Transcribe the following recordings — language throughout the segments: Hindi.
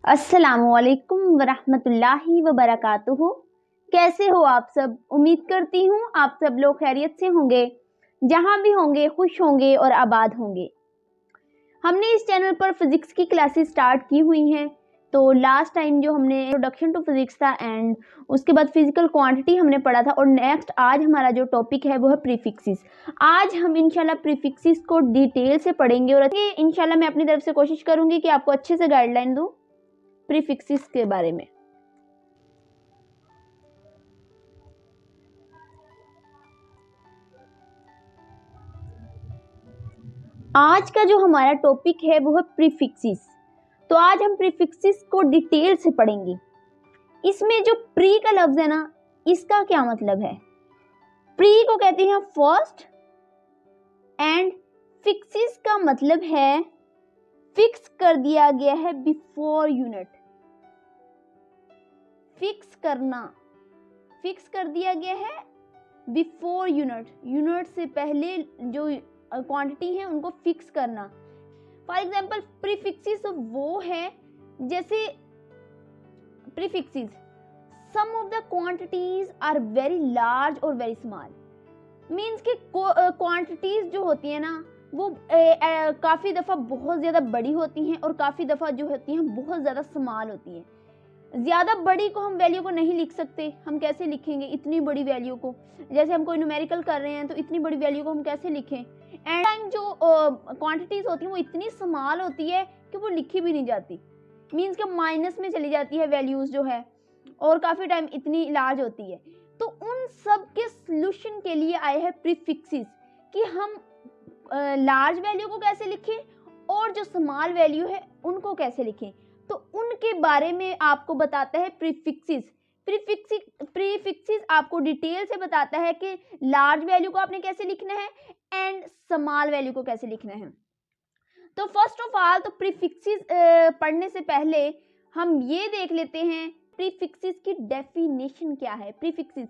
अस्सलामुअलैकुम वरहमतुल्लाहि वबरकातुहू। कैसे हो आप सब? उम्मीद करती हूँ आप सब लोग खैरियत से होंगे, जहाँ भी होंगे खुश होंगे और आबाद होंगे। हमने इस चैनल पर फिजिक्स की क्लासेस स्टार्ट की हुई हैं। तो लास्ट टाइम जो हमने इंट्रोडक्शन टू फिजिक्स था एंड उसके बाद फिजिकल क्वांटिटी हमने पढ़ा था, और नेक्स्ट आज हमारा जो टॉपिक है वो है प्रीफिक्सेस। आज हम इंशाल्लाह प्रीफिक्सेस को डिटेल से पढ़ेंगे और इंशाल्लाह मैं अपनी तरफ से कोशिश करूंगी कि आपको अच्छे से गाइडलाइन दूं प्रीफिक्सेस के बारे में। आज का जो हमारा टॉपिक है वो है प्रीफिक्सेस। तो आज हम प्रीफिक्सेस को डिटेल से पढ़ेंगे। इसमें जो प्री का लफ्ज है ना, इसका क्या मतलब है? प्री को कहते हैं फर्स्ट एंड फिक्सेस का मतलब है फिक्स कर दिया गया है बिफोर यूनिट। फिक्स करना, फिक्स कर दिया गया है बिफोर यूनिट, यूनिट से पहले जो क्वांटिटी है उनको फिक्स करना। फॉर एग्जाम्पल प्रीफिक्सेस वो है जैसे prefixes some of the quantities are very large और वेरी स्मॉल। मींस के क्वांटिटीज जो होती है ना वो काफी दफा बहुत ज्यादा बड़ी होती हैं और काफी दफा जो होती हैं बहुत ज्यादा स्मॉल होती हैं। ज्यादा बड़ी को हम वैल्यू को नहीं लिख सकते। हम कैसे लिखेंगे इतनी बड़ी वैल्यू को? जैसे हम कोई न्यूमेरिकल कर रहे हैं तो इतनी बड़ी वैल्यू को हम कैसे लिखें? एंड टाइम जो क्वांटिटीज होती हैं वो इतनी स्मॉल होती है कि वो लिखी भी नहीं जाती। मींस के माइनस में चली जाती है वैल्यूज जो है, और काफी टाइम इतनी लार्ज होती है। तो उन सब के सॉल्यूशन के लिए आए हैं प्रीफिक्सेस कि हम लार्ज वैल्यू को कैसे लिखें और जो स्मॉल वैल्यू है उनको कैसे लिखें। तो उनके बारे में आपको बताता है प्रीफिक्सेस। प्रीफिक्सेस आपको डिटेल से बताता है कि लार्ज वैल्यू को आपने कैसे लिखना है एंड स्मॉल वैल्यू को कैसे लिखना है। तो फर्स्ट ऑफ ऑल तो प्रीफिक्सेस पढ़ने से पहले हम ये देख लेते हैं प्रीफिक्सेस की डेफिनेशन क्या है। Prefixes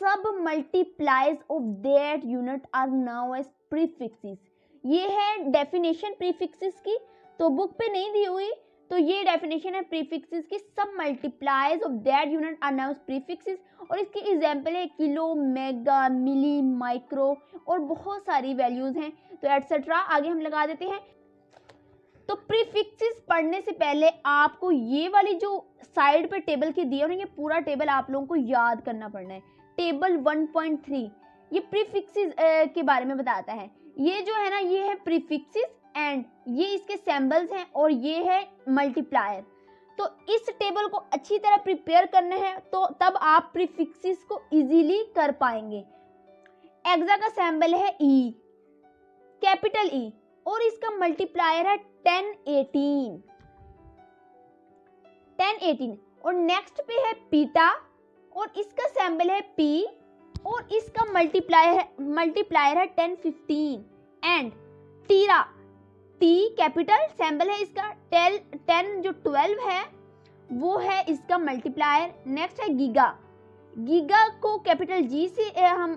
submultiples of that unit are known as prefixes. ये है डेफिनेशन प्रीफिक्सेस की, तो बुक पे नहीं दी हुई। तो ये डेफिनेशन है प्रीफिक्सेस की, submultiples of that unit are known as prefixes. और इसकी एग्जांपल है किलो, मेगा, मिली, माइक्रो और बहुत सारी वैल्यूज हैं, तो एटसेट्रा आगे हम लगा देते हैं। तो प्रीफिक्सेस पढ़ने से पहले आपको ये वाली जो साइड पे टेबल के दिए होंगे, पूरा टेबल आप लोगों को याद करना पड़ना है। टेबल 1.3 ये प्रीफिक्सेस के बारे में बताता है। ये जो है ना, ये है प्रीफिक्सेस एंड ये इसके सिंबल्स हैं और ये है मल्टीप्लायर। तो इस टेबल को अच्छी तरह प्रिपेयर करना है, तो तब आप प्रीफिक्सेस को इजीली कर पाएंगे। एक्सा का सिंबल है ई, कैपिटल ई, और इसका मल्टीप्लायर है 1018। और नेक्स्ट पे है पीटा और इसका सिंबल है पी और इसका मल्टीप्लायर है 1015। एंड टीरा, टी कैपिटल सिंबल है इसका, 10 जो 12 है वो है इसका मल्टीप्लायर। नेक्स्ट है गीगा, गीगा को कैपिटल जी से हम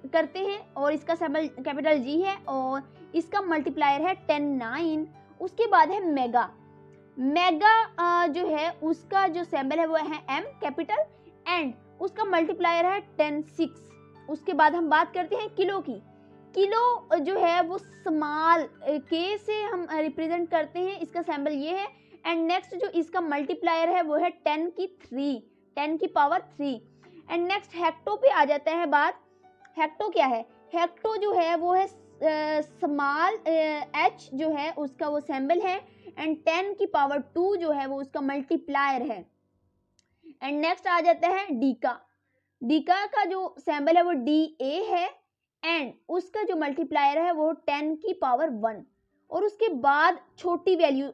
करते हैं और इसका सिंबल कैपिटल जी है और इसका मल्टीप्लायर है 10 9। उसके बाद है मेगा, मेगा जो है उसका जो सिंबल है वो है एम कैपिटल एंड उसका मल्टीप्लायर है 10 6। उसके बाद हम बात करते हैं किलो की। किलो जो है वो स्मॉल के से हम रिप्रेजेंट करते हैं, इसका सिंबल ये है। एंड नेक्स्ट जो इसका मल्टीप्लायर है वो है 10 की 3, 10 की पावर 3। एंड नेक्स्ट हेक्टो पे आ जाता है बात। हेक्टो क्या है? हेक्टो जो है वो है स्मॉल एच जो है उसका वो सिंबल है एंड 10 की पावर 2 जो है वो उसका मल्टीप्लायर है। एंड नेक्स्ट आ जाता है डीका, डीका का जो सिंबल है वो डी ए है एंड उसका जो मल्टीप्लायर है वो 10 की पावर 1। और उसके बाद छोटी वैल्यू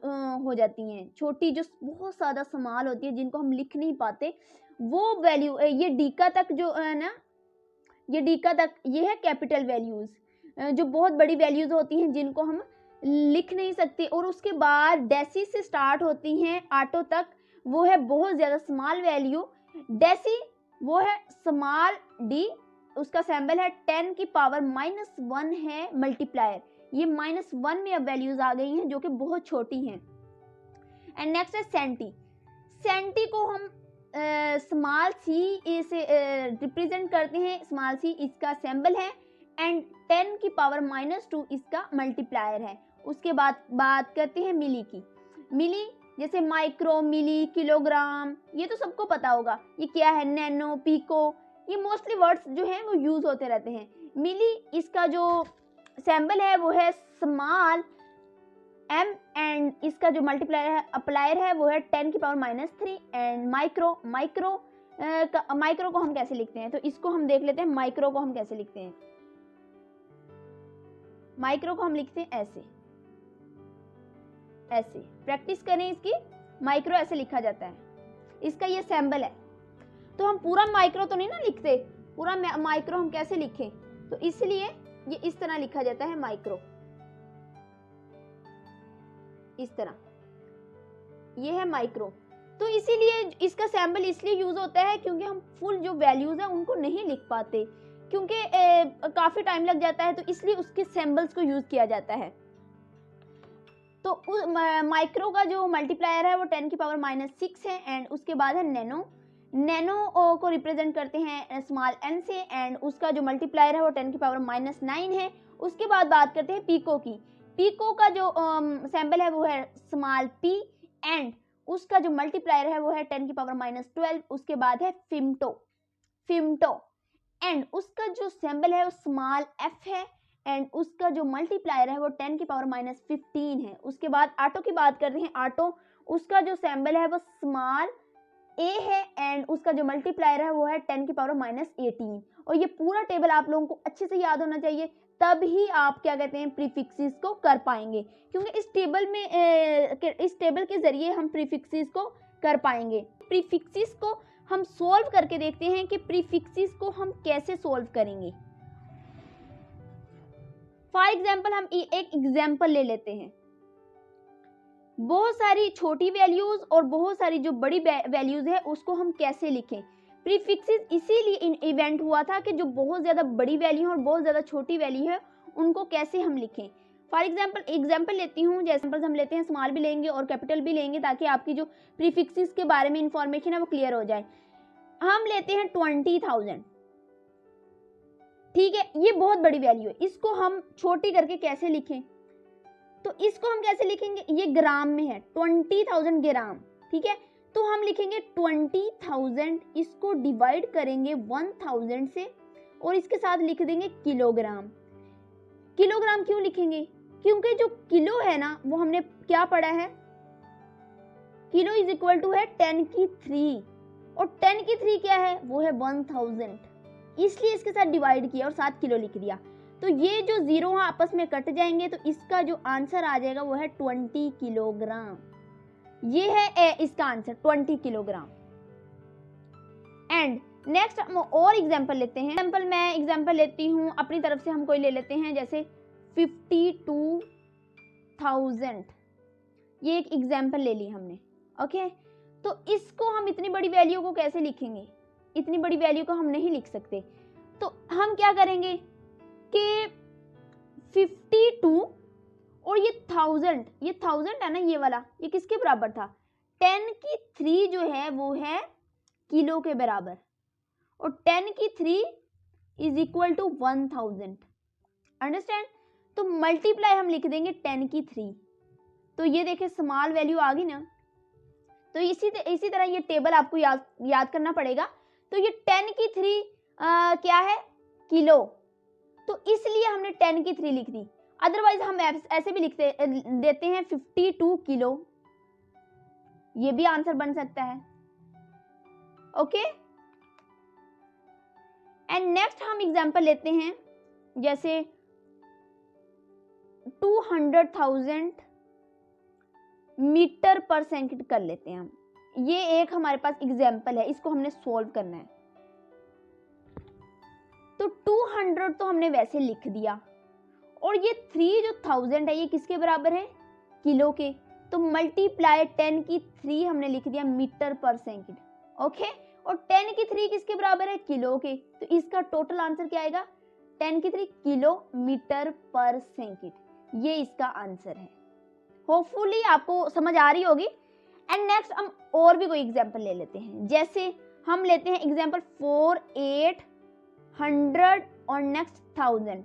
हो जाती हैं, छोटी जो बहुत ज़्यादा स्मॉल होती है जिनको हम लिख नहीं पाते वो वैल्यू। ये डीका तक जो है ना, ये डीका तक ये है कैपिटल वैल्यूज, जो बहुत बड़ी वैल्यूज होती हैं जिनको हम लिख नहीं सकते। और उसके बाद डेसी से स्टार्ट होती हैं आटो तक, वो है बहुत ज़्यादा स्मॉल वैल्यू। डेसी वो है स्मॉल डी, उसका सिंबल है 10 की पावर -1 है मल्टीप्लायर। ये -1 में अब वैल्यूज आ गई हैं जो कि बहुत छोटी हैं। एंड नेक्स्ट है सेंटी। सेंटी को हम स्मॉल सी से रिप्रेजेंट करते हैं, स्मॉल सी इसका सिंबल है एंड 10 की पावर -2 इसका मल्टीप्लायर है। उसके बाद बात करते हैं मिली की। मिली जैसे माइक्रो, मिली, किलोग्राम, ये तो सबको पता होगा ये क्या है, नैनो, पिको, ये मोस्टली वर्ड्स जो हैं वो यूज होते रहते हैं। मिली इसका जो सिंबल है वो है स्मॉल m एंड इसका जो मल्टीप्लायर है वो है 10 की पावर -3 एंड माइक्रो को हम कैसे लिखते हैं, तो इसको हम देख लेते हैं। माइक्रो को हम कैसे लिखते हैं, माइक्रो को हम लिखते हैं ऐसे, ऐसे प्रैक्टिस करें इसकी। माइक्रो ऐसे लिखा जाता है, इसका ये सिंबल है। तो हम पूरा माइक्रो तो नहीं ना लिखते, पूरा माइक्रो हम कैसे लिखें, तो इसलिए ये इस तरह लिखा जाता है माइक्रो, इस तरह, ये है माइक्रो। तो इसीलिए इसका सिंबल इसलिए यूज होता है क्योंकि हम फुल जो वैल्यूज है उनको नहीं लिख पाते, क्योंकि काफी टाइम लग जाता है, तो इसलिए उसके सिंबल्स को यूज किया जाता है। तो माइक्रो का जो मल्टीप्लायर है वो 10 की पावर -6 है एंड उसके बाद है नैनो। नैनो को रिप्रेजेंट करते हैं स्मॉल n से एंड उसका जो मल्टीप्लायर है वो 10 की पावर -9 है। उसके बाद बात करते हैं पिको की। पिको का जो सिंबल है वो है स्मॉल p एंड उसका जो मल्टीप्लायर है वो है 10 की पावर -12। उसके बाद है फिम्टो एंड उसका जो सिंबल है वो स्मॉल f है एंड उसका जो मल्टीप्लायर है वो 10 की पावर -15 है। उसके बाद ऑटो की बात करते हैं। ऑटो, उसका जो सिंबल है वो स्मॉल a है एंड उसका जो मल्टीप्लायर है वो है 10 की पावर -18। और ये पूरा टेबल आप लोगों को अच्छे से याद होना चाहिए, तब ही आप क्या कहते हैं प्रीफिक्सेस को कर पाएंगे, क्योंकि इस टेबल के जरिए हम प्रीफिक्सेस को कर पाएंगे। प्रीफिक्सेस को हम सोल्व करके देखते हैं कि प्रीफिक्सेस को हम कैसे सोल्व करेंगे। फॉर एग्जाम्पल हम एक एग्जाम्पल ले लेते हैं। बहुत सारी छोटी वैल्यूज और बहुत सारी जो बड़ी वैल्यूज है उसको हम कैसे लिखें। प्रीफिक्सेस इसीलिए इवेंट हुआ था कि जो बहुत ज्यादा बड़ी वैल्यू है और बहुत ज्यादा छोटी वैल्यू है उनको कैसे हम लिखें। फॉर एग्जाम्पल लेती हूँ, जैसे हम लेते हैं, स्मॉल भी लेंगे और कैपिटल भी लेंगे ताकि आपकी जो प्रीफिक्सेस के बारे में इंफॉर्मेशन है वो क्लियर हो जाए। हम लेते हैं 20,000, ठीक है, ये बहुत बड़ी वैल्यू है, इसको हम छोटी करके कैसे लिखें, तो इसको हम कैसे लिखेंगे, ये ग्राम में है 20,000 ग्राम, ठीक है, तो हम लिखेंगे 20,000, इसको डिवाइड करेंगे 1000 से और इसके साथ लिख देंगे किलोग्राम। किलोग्राम क्यों लिखेंगे, क्योंकि जो किलो है ना वो हमने क्या पढ़ा है, किलो इज इक्वल टू है 10 की 3 और 10 की 3 क्या है, वो है 1000, इसलिए इसके साथ डिवाइड किया और 7 किलो लिख दिया। तो ये जो जीरो आपस में कट जाएंगे तो इसका जो आंसर आ जाएगा वो है 20 किलोग्राम। ये है इसका आंसर 20 किलोग्राम। एंड नेक्स्ट हम और एग्जांपल लेते हैं। एग्जांपल लेती हूँ अपनी तरफ से, हम कोई ले लेते हैं जैसे 52,000, ये एक एग्जांपल ले ली हमने, ओके। तो इसको हम इतनी बड़ी वैल्यू को कैसे लिखेंगे, इतनी बड़ी वैल्यू को हम नहीं लिख सकते, तो हम क्या करेंगे कि 52 और ये 1000 है ना, ये वाला, ये किसके बराबर था, 10 की 3 जो है वो है किलो के बराबर और 10 की 3 इज इक्वल टू 1000, अंडरस्टैंड। तो मल्टीप्लाई हम लिख देंगे 10 की 3, तो ये देखे स्मॉल वैल्यू आ गई ना। तो इसी तरह ये टेबल आपको याद करना पड़ेगा। तो ये 10 की 3 क्या है, किलो, तो इसलिए हमने 10 की 3 लिख दी। अदरवाइज हम ऐसे भी देते हैं 52 किलो, ये भी आंसर बन सकता है, ओके। एंड नेक्स्ट हम एग्जांपल लेते हैं जैसे 200,000 मीटर पर सेकंड कर लेते हैं हम। ये एक हमारे पास एग्जांपल है, इसको हमने सोल्व करना है। तो 200 तो हमने वैसे लिख दिया और ये 3 जो 1000 है ये किसके बराबर है, किलो के, तो मल्टीप्लाई 10 की 3 हमने लिख दिया मीटर पर सेकंड, ओके। और 10 की 3 किसके बराबर है, किलो के, तो इसका टोटल आंसर क्या आएगा, 10 की 3 किलोमीटर पर सेकंड, ये इसका आंसर है। होपफुली आपको समझ आ रही होगी। एंड नेक्स्ट हम और भी कोई एग्जांपल ले लेते हैं, जैसे हम लेते हैं एग्जांपल 4, 8, 100 और नेक्स्ट 1000।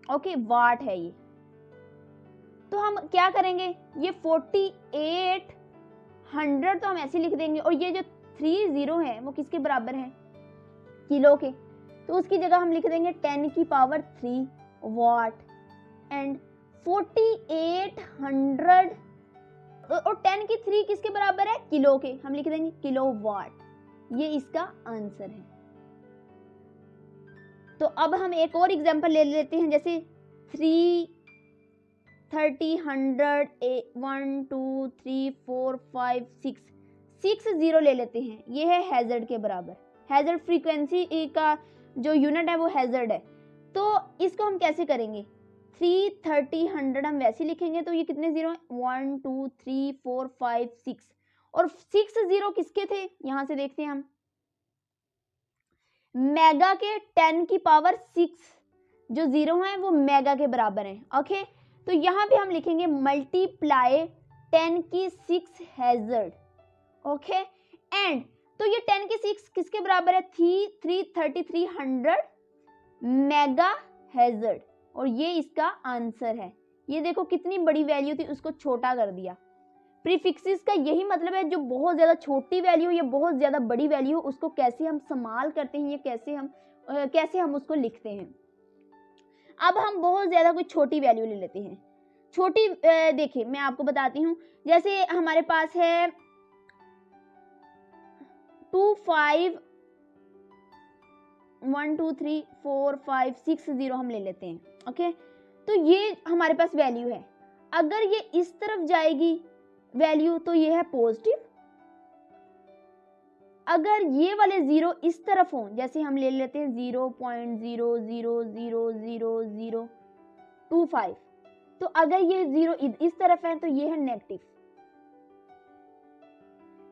ओके, वाट है ये। तो हम क्या करेंगे, ये 48, 100 तो हम ऐसे लिख देंगे, और ये जो 30 है वो किसके बराबर है, किलो के, तो उसकी जगह हम लिख देंगे 10 की पावर 3 वाट। एंड 48, 100 और 10 की 3 किसके बराबर है, किलो के, हम लिख देंगे किलो वाट। ये इसका आंसर है। तो अब हम एक और एग्जांपल ले लेते हैं, जैसे 3, 30, 100, 1, 2, 3, 4, 5, 6 0 ले लेते हैं। ये है हैजर्ड के बराबर। हैजर्ड फ्रीक्वेंसी का जो यूनिट है वो हैजर्ड है। तो इसको हम कैसे करेंगे, 3, 30, 100 हम वैसे लिखेंगे, तो ये कितने जीरो हैं, 1, 2, 3, 4, 5, 6, और 6 0 किसके थे, यहां से देखते हैं हम, मेगा के 10 की पावर 6 जो 0 है वो मेगा के बराबर है। ओके, तो यहां पे हम लिखेंगे मल्टीप्लाई 10 की 6 हैजर्ड। ओके, एंड तो ये 10 की 6 किसके बराबर है, 33300 मेगा हैजर्ड, और ये इसका आंसर है। ये देखो कितनी बड़ी वैल्यू थी, उसको छोटा कर दिया। प्रीफिक्सेस का यही मतलब है, जो बहुत ज्यादा छोटी वैल्यू या बहुत ज्यादा बड़ी वैल्यू, उसको कैसे हम संभाल करते हैं, ये कैसे हम उसको लिखते हैं। अब हम बहुत ज्यादा कोई छोटी वैल्यू ले लेते हैं। छोटी देखिए मैं आपको बताती हूँ, जैसे हमारे पास है 2, 5, 1, 2, 3, 4, 5, 6 0 हम ले लेते हैं। ओके, तो ये हमारे पास वैल्यू है। अगर ये इस तरफ जाएगी वैल्यू तो ये है पॉजिटिव। अगर ये वाले 0 इस तरफ हो, जैसे हम ले लेते हैं 0.0000025, तो अगर ये 0 इस तरफ है तो ये है नेगेटिव।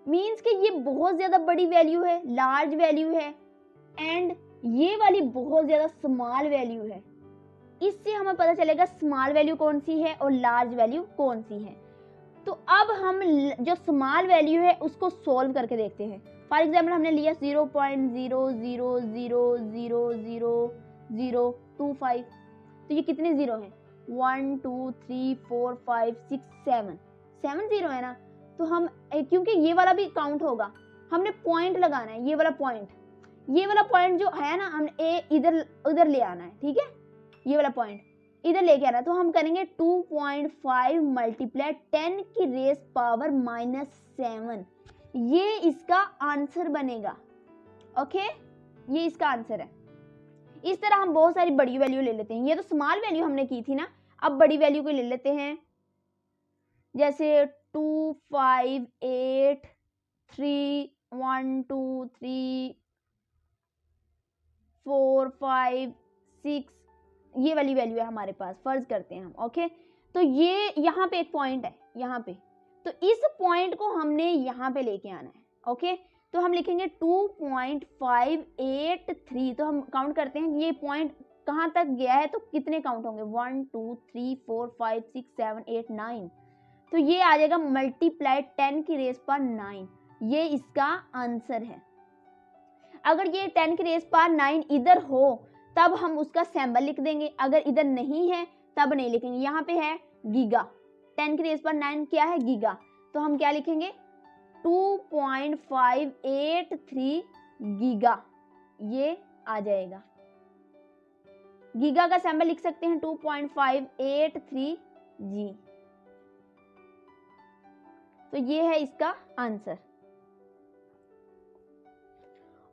मीन्स कि ये बहुत ज्यादा बड़ी वैल्यू है, लार्ज वैल्यू है, एंड ये वाली बहुत ज्यादा स्मॉल वैल्यू है। इससे हमें पता चलेगा स्मॉल वैल्यू कौन सी है और लार्ज वैल्यू कौन सी है। तो अब हम जो स्मॉल वैल्यू है उसको सोल्व करके देखते हैं। फॉर एग्जाम्पल हमने लिया 0.000000025, तो ये कितने जीरो हैं, 1, 2, 3, 4, 5, 6, 7 जीरो है ना। तो हम क्योंकि ये वाला भी काउंट होगा, हमने पॉइंट लगाना है, ये वाला पॉइंट जो है ना, हमने इधर उधर ले आना है। ठीक है, ये वाला पॉइंट इधर लेके आना है। तो हम करेंगे 2.5 मल्टीप्लाई 10 की रेस पावर -7, ये इसका आंसर बनेगा। ओके, ये इसका आंसर है। इस तरह हम बहुत सारी बड़ी वैल्यू ले लेते हैं। ये तो स्मॉल वैल्यू हमने की थी ना, अब बड़ी वैल्यू को ले लेते हैं, जैसे 2, 5, 8, 3, 1, 2, 3, 4, 5, 6, ये वाली वैल्यू है हमारे पास, फर्ज करते हैं हम। ओके, तो ये यहाँ पे एक पॉइंट है, यहाँ पे, तो इस पॉइंट को हमने यहाँ पे लेके आना है। ओके, तो हम लिखेंगे 2.583, तो हम काउंट करते हैं ये पॉइंट कहाँ तक गया है, तो कितने काउंट होंगे, 1, 2, 3, 4, 5, 6, 7, 8, 9, तो ये आ जाएगा मल्टीप्लाई 10 की रेस पर 9, ये इसका आंसर है। अगर ये 10 की रेस पर 9 इधर हो तब हम उसका सिंबल लिख देंगे, अगर इधर नहीं है तब नहीं लिखेंगे। यहाँ पे है गीगा, 10 की रेस पर 9 क्या है, गीगा, तो हम क्या लिखेंगे 2.583 गीगा, ये आ जाएगा। गीगा का सिंबल लिख सकते हैं 2.583 जी, तो ये है इसका आंसर।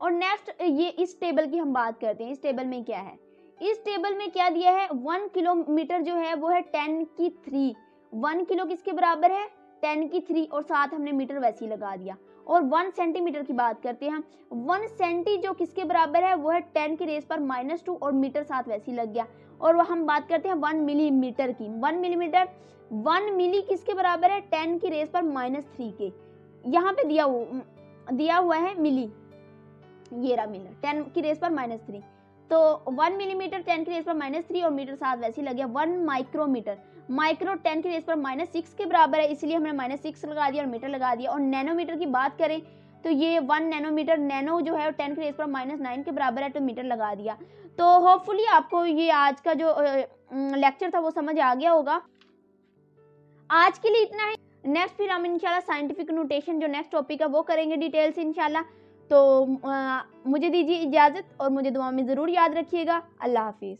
और नेक्स्ट ये इस टेबल की हम बात करते हैं। इस टेबल में क्या है, इस टेबल में क्या दिया है, 1 किलोमीटर जो है वो है 10 की 3, 1 किलो किसके बराबर है, 10 की 3, और साथ हमने मीटर वैसे ही लगा दिया। और 1 सेंटीमीटर की बात करते हैं हम, 1 सेंटी जो किसके बराबर है वो है 10 की रेस पर -2, और मीटर साथ वैसे ही लग गया। और हम बात करते हैं 1 मिलीमीटर की, 1 मिलीमीटर, 1 मिली किसके बराबर है, 10 की रेस पर -3 के, यहाँ पे दिया हुआ है मिली, ये रहा मिली, 10 की रेस पर -3, तो 1 मिलीमीटर 10 की रेज पर -3 और मीटर साथ वैसे ही लग गया। 1 माइक्रोमीटर, माइक्रो 10 की रेज पर -6 के बराबर है, इसलिए हमने -6 लगा दिया और मीटर लगा दिया। और नैनोमीटर की बात करें तो ये 1 नैनोमीटर, नैनो जो है 10 की रेज पर -9 के बराबर है, तो मीटर लगा दिया। तो होपफुली आपको ये आज का जो लेक्चर था वो समझ आ गया होगा। आज के लिए इतना ही। नेक्स्ट फिर हम इंशाल्लाह साइंटिफिक नोटेशन जो नेक्स्ट टॉपिक है वो करेंगे डिटेल से इंशाल्लाह। तो मुझे दीजिए इजाज़त और मुझे दुआ में ज़रूर याद रखिएगा। अल्लाह हाफिज़।